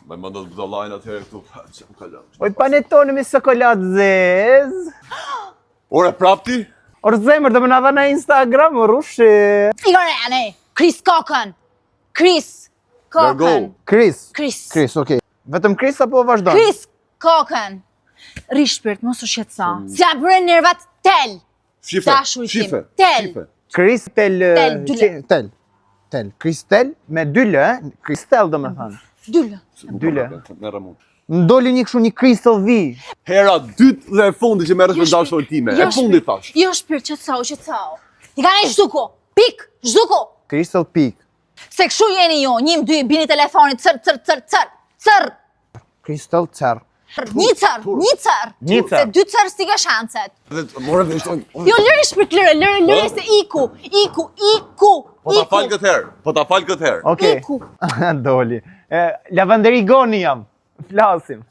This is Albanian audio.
Më mendon të lajnë atëherë këtu. Çfarë ka lënë? Oj, panetone me çokoladë zez. Ore prapti? Or zemër, do më na dha në Instagram, rushi. Igorane, Chris kokën. Chris kokën. Chris, okay. Vetëm Chris apo vazhdon? Chris kokën. Ri shpirt, mos u shqetëso. Si ja bëre nervat tel. Shife. Tel. Chris tel. Tel. Tel. Kristel me 2 l, Kristel do me thënë. 2 l. Me Ramon. M'doli një kështu një Crystal V. Hera dytë dhe e fundi që merresh me dashurinë time. E fundi thash. Jo shpirt, qetësau. Ti kanë zhduko. Pik, zhduko. Crystal Peak. Se kështu jeni ju, 1-2 bini telefonit cër. Crystal Cer. Një cër. Se 2 cër s'ti ka shanset. More vështon. Jo, lëri shpirt, lëri se iku. Po ta fal këtë herë. Okej. Doli. Lavanderi Goni jam. Flasim.